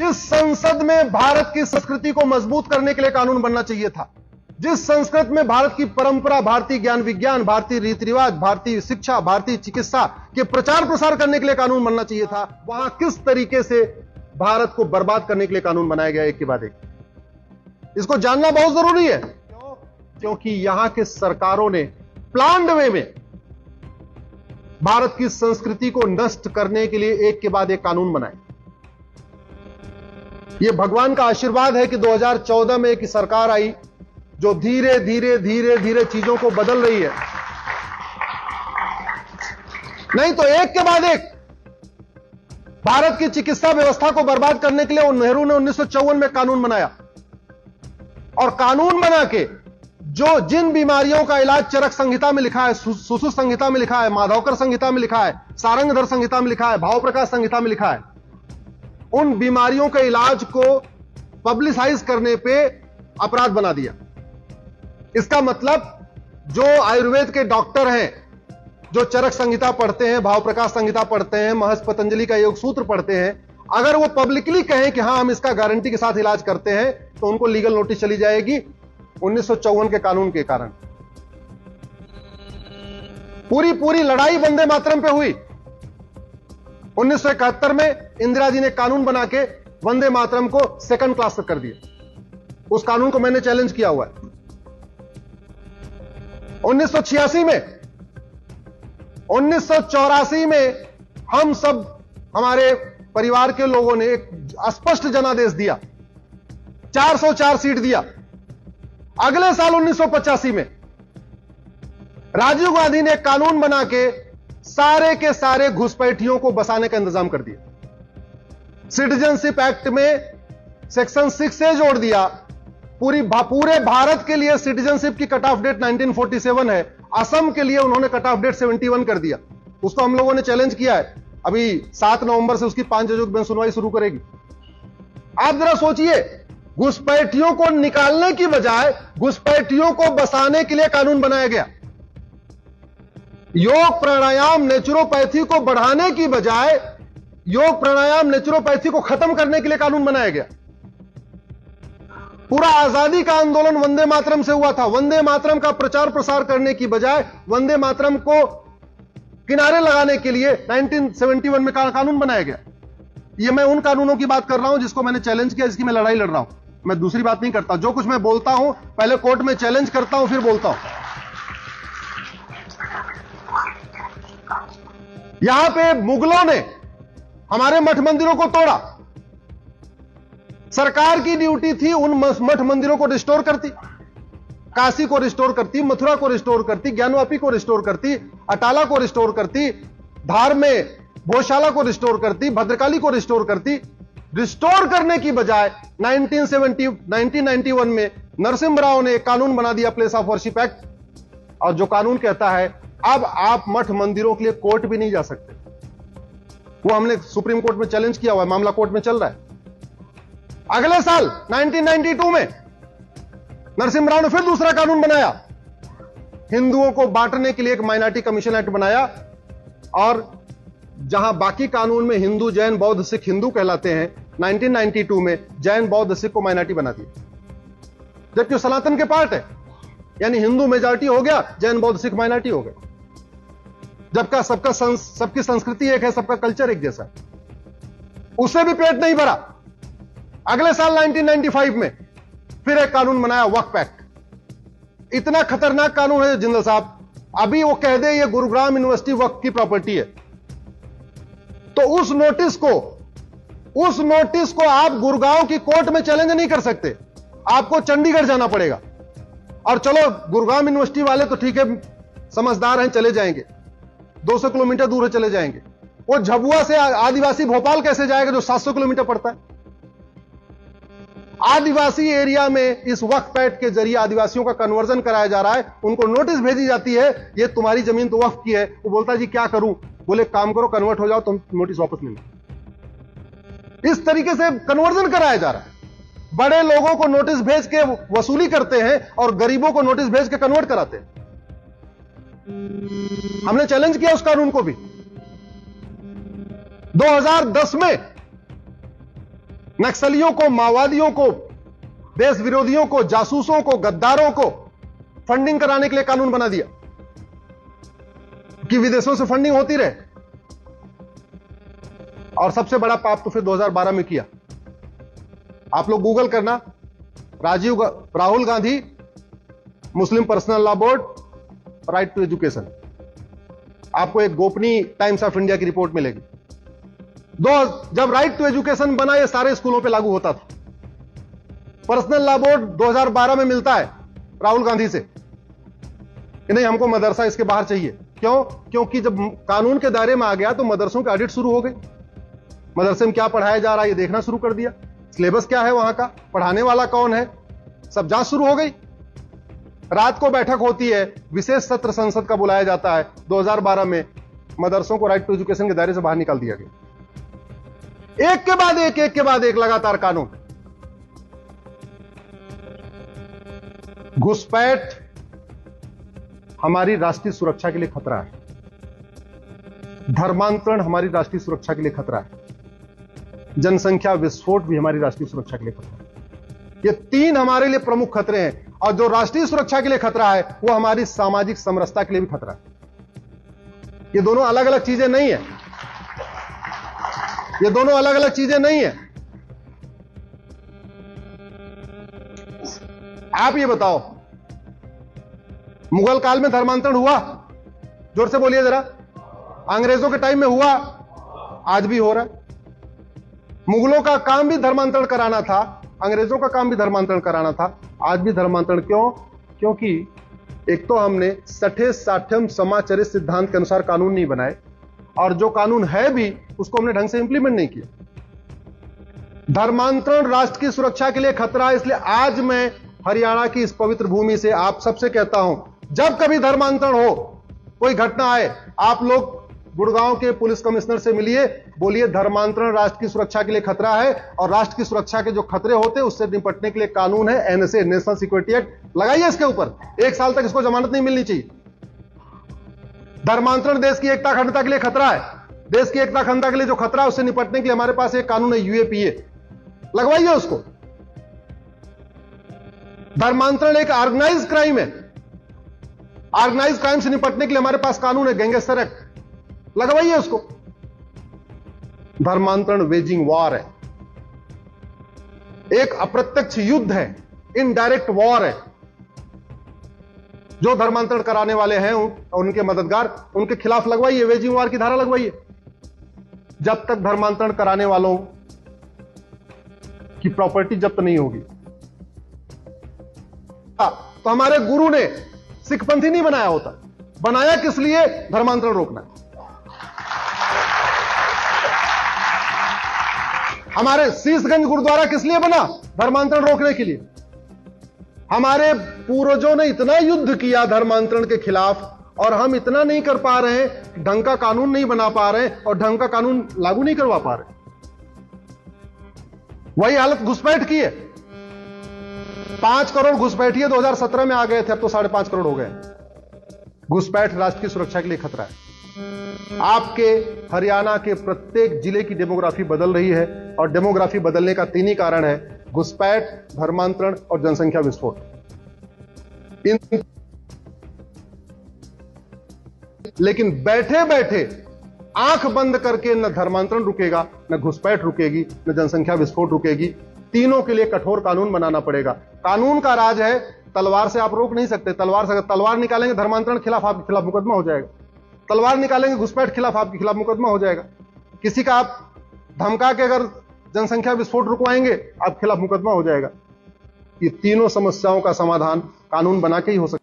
जिस संसद में भारत की संस्कृति को मजबूत करने के लिए कानून बनना चाहिए था, जिस संस्कृत में भारत की परंपरा, भारतीय ज्ञान विज्ञान, भारतीय रीति रिवाज, भारतीय शिक्षा, भारतीय चिकित्सा के प्रचार प्रसार करने के लिए कानून बनना चाहिए था, वहां किस तरीके से भारत को बर्बाद करने के लिए कानून बनाया गया एक के बाद एक। इसको जानना बहुत जरूरी है। क्योंकि यहां के सरकारों ने प्लान्ड वे में भारत की संस्कृति को नष्ट करने के लिए एक के बाद एक कानून बनाए। यह भगवान का आशीर्वाद है कि 2014 में एक सरकार आई जो धीरे धीरे धीरे धीरे चीजों को बदल रही है। नहीं तो एक के बाद एक भारत की चिकित्सा व्यवस्था को बर्बाद करने के लिए नेहरू ने 1954 में कानून बनाया, और कानून बना के जो जिन बीमारियों का इलाज चरक संहिता में लिखा है, सुश्रुत संहिता में लिखा है, माधवकर संहिता में लिखा है, सारंगधर संहिता में लिखा है, भाव प्रकाश संहिता में लिखा है, उन बीमारियों के इलाज को पब्लिसाइज करने पे अपराध बना दिया। इसका मतलब जो आयुर्वेद के डॉक्टर हैं, जो चरक संहिता पढ़ते हैं, भाव प्रकाश संहिता पढ़ते हैं, महर्षि पतंजलि का योग सूत्र पढ़ते हैं, अगर वो पब्लिकली कहें कि हां हम इसका गारंटी के साथ इलाज करते हैं, तो उनको लीगल नोटिस चली जाएगी 1954 के कानून के कारण। पूरी लड़ाई वंदे मातरम पे हुई। 1971 में इंदिरा जी ने कानून बना के वंदे मातरम को सेकंड क्लास तक कर दिया। उस कानून को मैंने चैलेंज किया हुआ है। 1986 में हम सब, हमारे परिवार के लोगों ने एक स्पष्ट जनादेश दिया, 404 सीट दिया। अगले साल 1985 में राजीव गांधी ने कानून बना के सारे घुसपैठियों को बसाने का इंतजाम कर दिया। सिटीजनशिप एक्ट में सेक्शन 6 से जोड़ दिया। पूरे भारत के लिए सिटीजनशिप की कट ऑफ डेट 1947 है। असम के लिए उन्होंने कट ऑफ डेट 71 कर दिया। उसको हम लोगों ने चैलेंज किया है। अभी 7 नवंबर से उसकी 5 जजों की बेंच सुनवाई शुरू करेगी। आप जरा सोचिए, घुसपैठियों को निकालने की बजाय घुसपैठियों को बसाने के लिए कानून बनाया गया। योग प्राणायाम नेचुरोपैथी को बढ़ाने की बजाय योग प्राणायाम नेचुरोपैथी को खत्म करने के लिए कानून बनाया गया। पूरा आजादी का आंदोलन वंदे मातरम से हुआ था। वंदे मातरम का प्रचार प्रसार करने की बजाय वंदे मातरम को किनारे लगाने के लिए 1971 में कानून बनाया गया। ये मैं उन कानूनों की बात कर रहा हूं जिसको मैंने चैलेंज किया, जिसकी मैं लड़ाई लड़ रहा हूं। मैं दूसरी बात नहीं करता। जो कुछ मैं बोलता हूं पहले कोर्ट में चैलेंज करता हूं, फिर बोलता हूं। यहां पे मुगलों ने हमारे मठ मंदिरों को तोड़ा। सरकार की ड्यूटी थी उन मठ मंदिरों को रिस्टोर करती, काशी को रिस्टोर करती, मथुरा को रिस्टोर करती, ज्ञानवापी को रिस्टोर करती, अटाला को रिस्टोर करती, धार में गौशाला को रिस्टोर करती, भद्रकाली को रिस्टोर करती। रिस्टोर करने की बजाय 1991 में नरसिम्हा राव ने एक कानून बना दिया, प्लेस ऑफ वर्शिप एक्ट, और जो कानून कहता है अब आप मठ मंदिरों के लिए कोर्ट भी नहीं जा सकते। वो हमने सुप्रीम कोर्ट में चैलेंज किया हुआ है, मामला कोर्ट में चल रहा है। अगले साल 1992 में नरसिम्हा राव ने फिर दूसरा कानून बनाया। हिंदुओं को बांटने के लिए एक माइनॉरिटी कमीशन एक्ट बनाया, और जहां बाकी कानून में हिंदू, जैन, बौद्ध, सिख हिंदू कहलाते हैं, 1992 में जैन, बौद्ध, सिख को माइनॉरिटी बना दिया, जबकि सनातन के पार्ट है। यानी हिंदू मेजॉरिटी हो गया, जैन, बौद्ध, सिख माइनॉरिटी हो गए। जबकि सबकी संस्कृति एक है, सबका कल्चर एक जैसा है। उससे भी पेट नहीं भरा। अगले साल 1995 में फिर एक कानून बनाया, वक्फ एक्ट। इतना खतरनाक कानून है जिंदल साहब, अभी वो कह दे ये गुरुग्राम यूनिवर्सिटी वक्फ की प्रॉपर्टी है, तो उस नोटिस को आप गुरुगांव की कोर्ट में चैलेंज नहीं कर सकते। आपको चंडीगढ़ जाना पड़ेगा। और चलो गुरुग्राम यूनिवर्सिटी वाले तो ठीक है, समझदार हैं, चले जाएंगे, 200 किलोमीटर दूर है, चले जाएंगे। वो झबुआ से आदिवासी भोपाल कैसे जाएगा जो 700 किलोमीटर पड़ता है? आदिवासी एरिया में इस वक्फ एक्ट के जरिए आदिवासियों का कन्वर्जन कराया जा रहा है। उनको नोटिस भेजी जाती है, ये तुम्हारी जमीन तो वक्फ की है। वो बोलता है जी क्या करूं? बोले काम करो, कन्वर्ट हो जाओ, तुम नोटिस वापस ले लो। इस तरीके से कन्वर्जन कराया जा रहा है। बड़े लोगों को नोटिस भेज के वसूली करते हैं और गरीबों को नोटिस भेज के कन्वर्ट कराते हैं। हमने चैलेंज किया उस कानून को भी। 2010 में नक्सलियों को, माओवादियों को, देश विरोधियों को, जासूसों को, गद्दारों को फंडिंग कराने के लिए कानून बना दिया कि विदेशों से फंडिंग होती रहे। और सबसे बड़ा पाप तो फिर 2012 में किया। आप लोग गूगल करना, Rahul Gandhi Muslim personal law board, right to education, आपको एक गोपनीय टाइम्स ऑफ इंडिया की रिपोर्ट मिलेगी। जब राइट टू एजुकेशन बना, ये सारे स्कूलों पे लागू होता था। पर्सनल लॉ बोर्ड 2012 में मिलता है राहुल गांधी से कि नहीं, हमको मदरसा इसके बाहर चाहिए। क्यों? क्योंकि जब कानून के दायरे में आ गया तो मदरसों की ऑडिट शुरू हो गई। मदरसे में क्या पढ़ाया जा रहा है ये देखना शुरू कर दिया, सिलेबस क्या है वहां का, पढ़ाने वाला कौन है, सब जांच शुरू हो गई। रात को बैठक होती है, विशेष सत्र संसद का बुलाया जाता है। 2012 में मदरसों को राइट टू एजुकेशन के दायरे से बाहर निकाल दिया गया। एक के बाद एक लगातार कानून। घुसपैठ हमारी राष्ट्रीय सुरक्षा के लिए खतरा है। धर्मांतरण हमारी राष्ट्रीय सुरक्षा के लिए खतरा है। जनसंख्या विस्फोट भी हमारी राष्ट्रीय सुरक्षा के लिए खतरा है। ये तीन हमारे लिए प्रमुख खतरे हैं। और जो राष्ट्रीय सुरक्षा के लिए खतरा है वो हमारी सामाजिक समरसता के लिए भी खतरा है। ये दोनों अलग अलग चीजें नहीं है, ये दोनों अलग अलग चीजें नहीं है। आप ये बताओ, मुगल काल में धर्मांतरण हुआ? जोर से बोलिए जरा। अंग्रेजों के टाइम में हुआ? आज भी हो रहा है। मुगलों का काम भी धर्मांतरण कराना था, अंग्रेजों का काम भी धर्मांतरण कराना था, आज भी धर्मांतरण। क्यों? क्योंकि एक तो हमने सठे साठ्यम समाचरित सिद्धांत के अनुसार कानून नहीं बनाए, और जो कानून है भी उसको हमने ढंग से इंप्लीमेंट नहीं किया। धर्मांतरण राष्ट्र की सुरक्षा के लिए खतरा है। इसलिए आज मैं हरियाणा की इस पवित्र भूमि से आप सबसे कहता हूं, जब कभी धर्मांतरण हो, कोई घटना आए, आप लोग गुड़गांव के पुलिस कमिश्नर से मिलिए, बोलिए धर्मांतरण राष्ट्र की सुरक्षा के लिए खतरा है, और राष्ट्र की सुरक्षा के जो खतरे होते हैं उससे निपटने के लिए कानून है, एनएसए, नेशनल सिक्योरिटी एक्ट, लगाइए इसके ऊपर। 1 साल तक इसको जमानत नहीं मिलनी चाहिए। धर्मांतरण देश की एकता अखंडता के लिए खतरा है। देश की एकता अखंडता के लिए जो खतरा है उससे निपटने के लिए हमारे पास एक कानून है, यूएपीए, लगवाइए उसको। धर्मांतरण एक ऑर्गेनाइज क्राइम है। ऑर्गेनाइज क्राइम से निपटने के लिए हमारे पास कानून है, गैंगस्टर एक्ट, लगवाइए उसको। धर्मांतरण वेजिंग वॉर है, एक अप्रत्यक्ष युद्ध है, इनडायरेक्ट वॉर है। जो धर्मांतरण कराने वाले हैं और उनके मददगार, उनके खिलाफ लगवाइए, वेजिंग वॉर की धारा लगवाइए। जब तक धर्मांतरण कराने वालों की प्रॉपर्टी जब्त नहीं होगी। तो हमारे गुरु ने सिखपंथी नहीं बनाया होता, बनाया किस लिए? धर्मांतरण रोकना। हमारे शीशगंज गुरुद्वारा किस लिए बना? धर्मांतरण रोकने के लिए। हमारे पूर्वजों ने इतना युद्ध किया धर्मांतरण के खिलाफ, और हम इतना नहीं कर पा रहे हैं, ढंग का कानून नहीं बना पा रहे हैं और ढंग का कानून लागू नहीं करवा पा रहे। वही हालत घुसपैठ की है। 5 करोड़ घुसपैठिए 2017 में आ गए थे, अब तो 5.5 करोड़ हो गए। घुसपैठ राष्ट्र की सुरक्षा के लिए खतरा है। आपके हरियाणा के प्रत्येक जिले की डेमोग्राफी बदल रही है, और डेमोग्राफी बदलने का 3 ही कारण है, घुसपैठ, धर्मांतरण और जनसंख्या विस्फोट। लेकिन बैठे बैठे आंख बंद करके न धर्मांतरण रुकेगा, न घुसपैठ रुकेगी, न जनसंख्या विस्फोट रुकेगी। तीनों के लिए कठोर कानून बनाना पड़ेगा। कानून का राज है, तलवार से आप रोक नहीं सकते। तलवार से, तलवार निकालेंगे धर्मांतरण खिलाफ, आपके खिलाफ मुकदमा हो जाएगा। तलवार निकालेंगे घुसपैठ खिलाफ, आपके खिलाफ मुकदमा हो जाएगा। किसी का आप धमका के अगर जनसंख्या विस्फोट रुकवाएंगे, आपके खिलाफ मुकदमा हो जाएगा। ये तीनों समस्याओं का समाधान कानून बना के ही हो सकता है।